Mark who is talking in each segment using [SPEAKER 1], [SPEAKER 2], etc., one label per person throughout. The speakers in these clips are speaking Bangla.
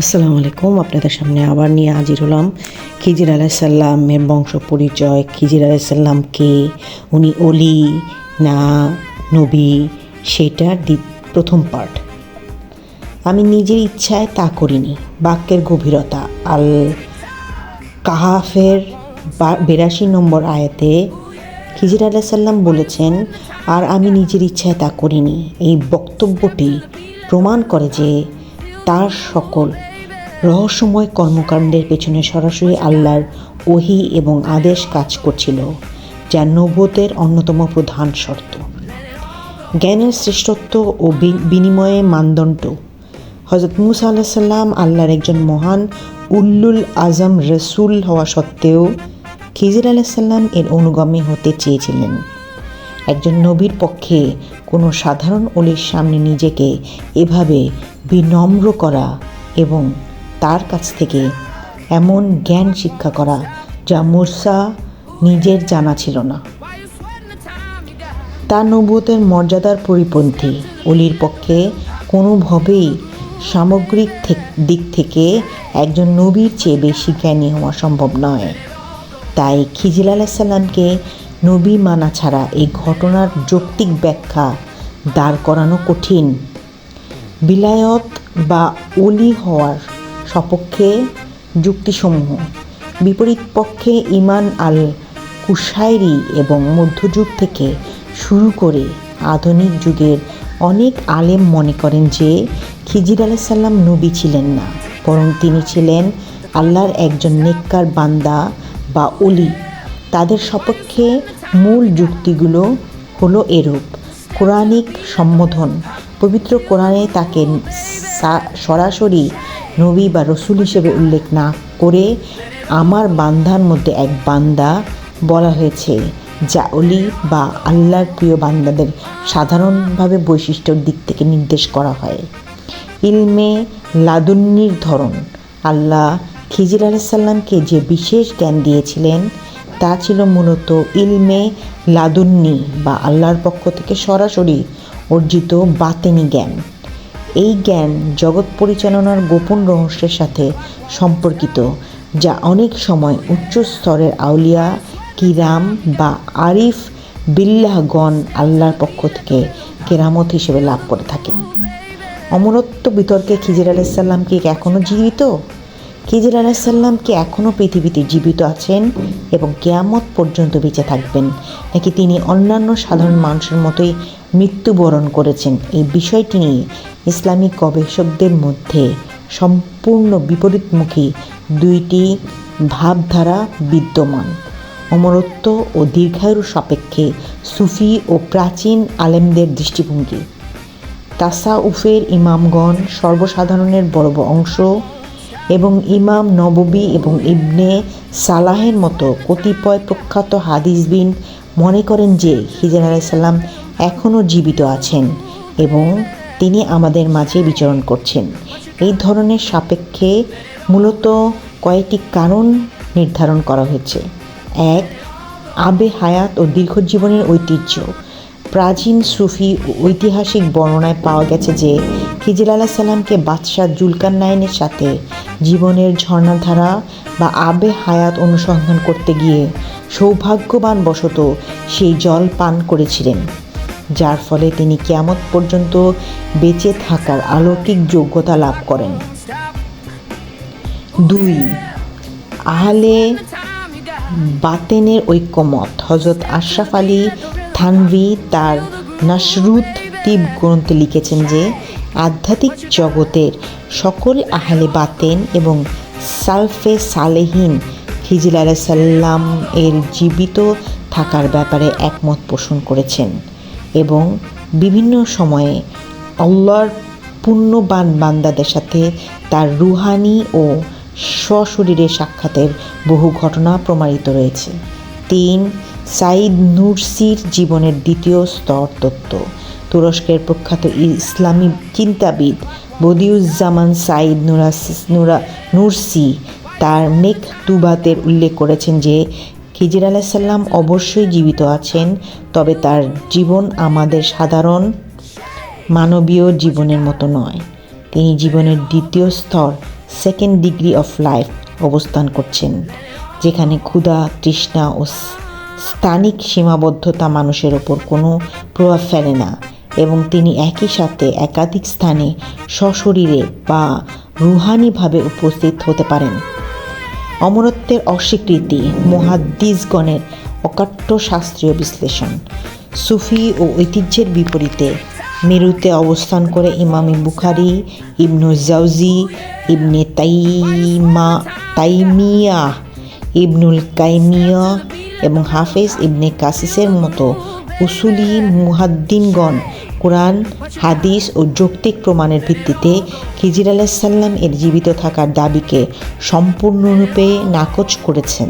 [SPEAKER 1] আসসালামু আলাইকুম। আপনাদের সামনে আবার নিয়ে হাজির হলাম খিজির আলাইসাল্লামের বংশ পরিচয়। খিজির আলাইসাল্লাম কে, উনি অলি না নবী, সেটার প্রথম পার্ট। আমি নিজের ইচ্ছায় তা করিনি। বাক্যের গভীরতা। আল কাহাফের 82 নম্বর আয়াতে খিজির আলাইসাল্লাম বলেছেন, আর আমি নিজের ইচ্ছায় তা করিনি। এই বক্তব্যটি প্রমাণ করে যে তার সকল রহস্যময় কর্মকাণ্ডের পেছনে সরাসরি আল্লাহর ওহী এবং আদেশ কাজ করছিল, যা নবুয়তের অন্যতম প্রধান শর্ত। জ্ঞানের শ্রেষ্ঠত্ব ও বিনিময়ে মানদণ্ড। হযরত মুসা আলাইহিস সালাম আল্লাহর একজন মহান উলুল আজম রসুল হওয়া সত্ত্বেও খিজির আলাইহিস সালাম এর অনুগামী হতে চেয়েছিলেন। একজন নবীর পক্ষে কোনো সাধারণ অলির সামনে নিজেকে এভাবে বিনম্র করা এবং তার কাছ থেকে এমন জ্ঞান শিক্ষা করা যা মুসা নিজের জানা ছিল না, তা নবুয়তের মর্যাদার পরিপন্থী। অলির পক্ষে কোনোভাবেই সামগ্রিক দিক থেকে একজন নবীর চেয়ে বেশি জ্ঞানী হওয়া সম্ভব নয়। তাই খিজির আলাইহিস সালামকে নবী মানা ছাড়া এই ঘটনার যৌক্তিক ব্যাখ্যা দাঁড় করানো কঠিন। বিলায়ত বা অলি হওয়ার সপক্ষে যুক্তিসমূহ। বিপরীত পক্ষে ইমান আল কুশাইরি এবং মধ্যযুগ থেকে শুরু করে আধুনিক যুগের অনেক আলেম মনে করেন যে খিজির আলাইহিস সালাম নবী ছিলেন না, বরং তিনি ছিলেন আল্লাহর একজন নেককার বান্দা বা অলি। তাদের সপক্ষে মূল যুক্তিগুলো হলো এরূপ: কোরআনিক সম্বোধন। পবিত্র কোরআনে তাকে সরাসরি নবী বা রসুল হিসেবে উল্লেখ না করে আমার বান্দার মধ্যে এক বান্দা বলা হয়েছে, যা অলি বা আল্লাহর প্রিয় বান্দাদের সাধারণভাবে বৈশিষ্ট্যর দিক থেকে নির্দেশ করা হয়। ইলমে লাদুন্নির ধরন। আল্লাহ খিজির আলাইহিস সালামকে যে বিশেষ জ্ঞান দিয়েছিলেন তা ছিল মূলত ইলমে লাদুন্নি বা আল্লাহর পক্ষ থেকে সরাসরি অর্জিত বাতেনি জ্ঞান। এই জ্ঞান জগৎ পরিচালনার গোপন রহস্যের সাথে সম্পর্কিত, যা অনেক সময় উচ্চ স্তরের আউলিয়া কিরাম বা আরিফ বিল্লাহগণ আল্লাহর পক্ষ থেকে কেরামত হিসেবে লাভ করে থাকেন। অমরত্ব বিতর্কে খিজির আলাইহিস সালাম কি এখনও জীবিত? খিজির আলাইহিস সালাম কি এখনও পৃথিবীতে জীবিত আছেন এবং কিয়ামত পর্যন্ত বেঁচে থাকবেন, নাকি তিনি অন্যান্য সাধারণ মানুষের মতোই মৃত্যুবরণ করেছেন? এই বিষয়টি নিয়ে ইসলামিক গবেষকদের মধ্যে সম্পূর্ণ বিপরীতমুখী দুইটি ভাবধারা বিদ্যমান। অমরত্ব ও দীর্ঘায়ুর সাপেক্ষে সুফি ও প্রাচীন আলেমদের দৃষ্টিভঙ্গি। তাসাউফের ইমামগণ সর্বসাধারণের বড় অংশ এবং ইমাম নববী এবং ইবনে সালাহের মতো কতিপয় প্রখ্যাত হাদিসবিদ মনে করেন যে খিজির আলাইহিস সালাম এখনও জীবিত আছেন এবং তিনি আমাদের মাঝে বিচরণ করছেন। এই ধরনের সাপেক্ষে মূলত কয়েকটি কারণ নির্ধারণ করা হয়েছে। 1. আবে হায়াত ও দীর্ঘজীবনের ঐতিহ্য। প্রাচীন সুফি ও ঐতিহাসিক বর্ণনায় পাওয়া গেছে যে খিজির আলাইহিস সালামকে বাদশাহ জুলকারনাইনের সাথে জীবনের ঝর্ণাধারা বা আবে হায়াত অনুসন্ধান করতে গিয়ে সৌভাগ্যবানবশত সেই জল পান করেছিলেন, যার ফলে তিনি কিয়ামত পর্যন্ত বেঁচে থাকার অলৌকিক যোগ্যতা লাভ করেন। 2. আহলে বাতেনের ঐক্যমত। হযরত আশরাফ আলী থানভী তার নাশরুত তিব গ্রন্থে লিখেছেন যে আধ্যাত্মিক জগতের সকল আহলে বাতেন এবং সালফে সালেহিন খিজির আলাইহিস সালাম এর জীবিত থাকার ব্যাপারে একমত পোষণ করেছেন এবং বিভিন্ন সময়ে আল্লাহর পুণ্যবান বান্দাদের সাথে তার রুহানি ও সশরীরে সাক্ষাতের বহু ঘটনা প্রমাণিত রয়েছে। 3. সাইদ নুরসির জীবনের দ্বিতীয় স্তর তত্ত্ব। তুরস্কের প্রখ্যাত ইসলামী চিন্তাবিদ বদিউজ্জামান সাইদ নুরসি তার মেকতুবাতের উল্লেখ করেছেন যে খিজির আলাইহিস সালাম অবশ্যই জীবিত আছেন, তবে তার জীবন আমাদের সাধারণ মানবীয় জীবনের মতো নয়। তিনি জীবনের দ্বিতীয় স্তর সেকেন্ড ডিগ্রি অফ লাইফ অবস্থান করছেন, যেখানে ক্ষুধা, তৃষ্ণা ও স্থানিক সীমাবদ্ধতা মানুষের ওপর কোনো প্রভাব ফেলে না, এবং তিনি একই সাথে একাধিক স্থানে সশরীরে বা রুহানিভাবে উপস্থিত হতে পারেন। অমরত্বের অস্বীকৃতি, মুহাদ্দিসগণের অকাট্য শাস্ত্রীয় বিশ্লেষণ। সুফি ও ঐতিহ্যের বিপরীতে মেরুতে অবস্থান করে ইমাম বুখারী, ইবনু জাওজি, ইবনে তাইমিয়াহ, ইবনুল কাইমিয়া এবং হাফেজ ইবনে কাসিসের মতো উসুলি মুহাদ্দিসগণ কোরআন, হাদিস ও যৌক্তিক প্রমাণের ভিত্তিতে খিজির আলাইহিসসালাম এর জীবিত থাকার দাবিকে সম্পূর্ণরূপে নাকচ করেছেন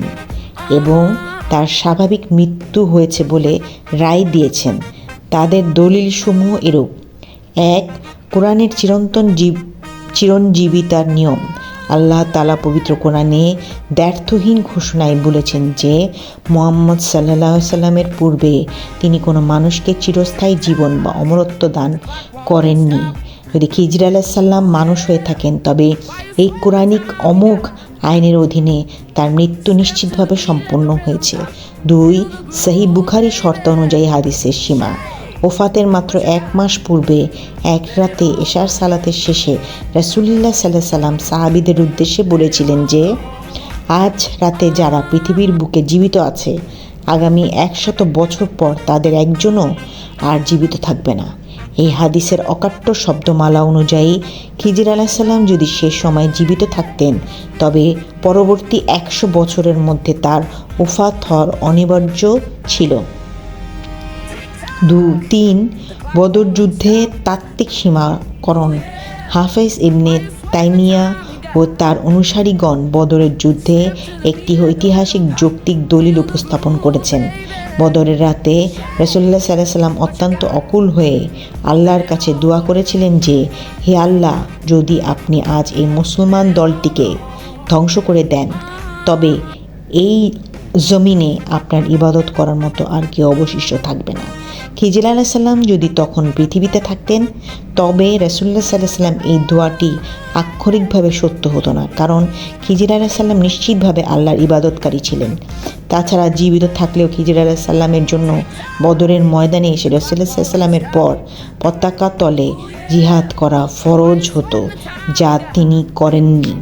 [SPEAKER 1] এবং তার স্বাভাবিক মৃত্যু হয়েছে বলে রায় দিয়েছেন। তাদের দলিলসমূহ এরূপ: 1. কোরআনের চিরঞ্জীবিতার নিয়ম। আল্লাহ তাআলা পবিত্র কোরআনে দ্ব্যর্থহীন ঘোষণায় বলেছেন যে মুহাম্মদ সাল্লাল্লাহু আলাইহি সাল্লামের পূর্বে তিনি কোনো মানুষকে চিরস্থায়ী জীবন বা অমরত্ব দান করেননি। যদি খিজির আলাইহিস সালাম মানুষ হয়ে থাকেন, তবে এই কোরআনিক অমোঘ আইনের অধীনে তার মৃত্যু নিশ্চিতভাবে সম্পন্ন হয়েছে। 2. সহিহ বুখারী শর্ত অনুযায়ী হাদিসের সীমা। ওফাতের মাত্র 1 মাস পূর্বে এক রাতে এশার সালাতের শেষে রাসূলুল্লাহ সাল্লাল্লাহু আলাইহি সাল্লাম সাহাবীদের উদ্দেশ্যে বলেছিলেন যে, আজ রাতে যারা পৃথিবীর বুকে জীবিত আছে, আগামী 100 বছর পর তাদের একজনও আর জীবিত থাকবে না। এই হাদিসের অকাট্য শব্দমালা অনুযায়ী খিজির আলাইহিস সালাম যদি সে সময় জীবিত থাকতেন, তবে পরবর্তী 100 বছরের মধ্যে তার ওফাত হওয়ার অনিবার্য ছিল। 3. বদর যুদ্ধে তাত্ত্বিক সীমাকরণ। হাফেজ ইবনে তাইমিয়া ও তার অনুসারীগণ বদরের যুদ্ধে একটি ঐতিহাসিক যৌক্তিক দলিল উপস্থাপন করেছেন। বদরের রাতে রাসূলুল্লাহ সাল্লাল্লাহু আলাইহি সাল্লাম অত্যন্ত অকুল হয়ে আল্লাহর কাছে দোয়া করেছিলেন যে, হে আল্লাহ, যদি আপনি আজ এই মুসলমান দলটিকে ধ্বংস করে দেন, তবে এই জমিনে আপনার ইবাদত করার মতো আর কেউ অবশিষ্ট থাকবে না। খিজির আলাইহিস সালাম যদি তখন পৃথিবীতে থাকতেন, তবে রাসূলুল্লাহ সাল্লাল্লাহু আলাইহি সাল্লাম এই দোয়াটি আক্ষরিকভাবে সত্য হতো না, কারণ খিজির আলাইহিস সালাম নিশ্চিতভাবে আল্লাহর ইবাদতকারী ছিলেন। তাছাড়া জীবিত থাকলেও খিজির আলাইহিস সালামের জন্য বদরের ময়দানে এসে রাসূলুল্লাহ সাল্লাল্লাহু আলাইহি সাল্লামের পর পতাকা তলে জিহাদ করা ফরজ হতো, যা তিনি করেননি।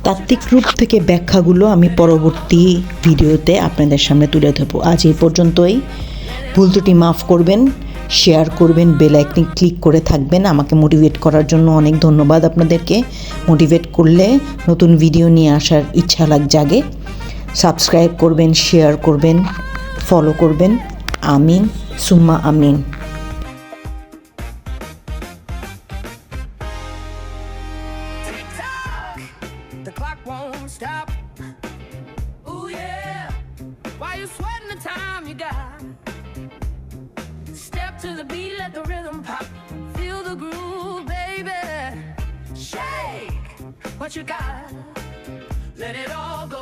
[SPEAKER 1] তাত্ত্বিক রূপ থেকে ব্যাখ্যাগুলো আমি পরবর্তী ভিডিওতে আপনাদের সামনে তুলে ধরবো। আজ এই পর্যন্তই। ভুল ত্রুটি মাফ করবেন, শেয়ার করবেন, বেল আইকনে ক্লিক করে থাকবেন। আমাকে মোটিভেট করার জন্য অনেক ধন্যবাদ আপনাদেরকে। মোটিভেট করলে নতুন ভিডিও নিয়ে আসার ইচ্ছা জাগে। সাবস্ক্রাইব করবেন, শেয়ার করবেন, ফলো করবেন। আমিন সুম্মা আমিন।
[SPEAKER 2] The clock won't stop. Ooh yeah. Why you sweating the time you got? Step to the beat, let the rhythm pop. Feel the groove, baby. Shake what you got. Let it all go.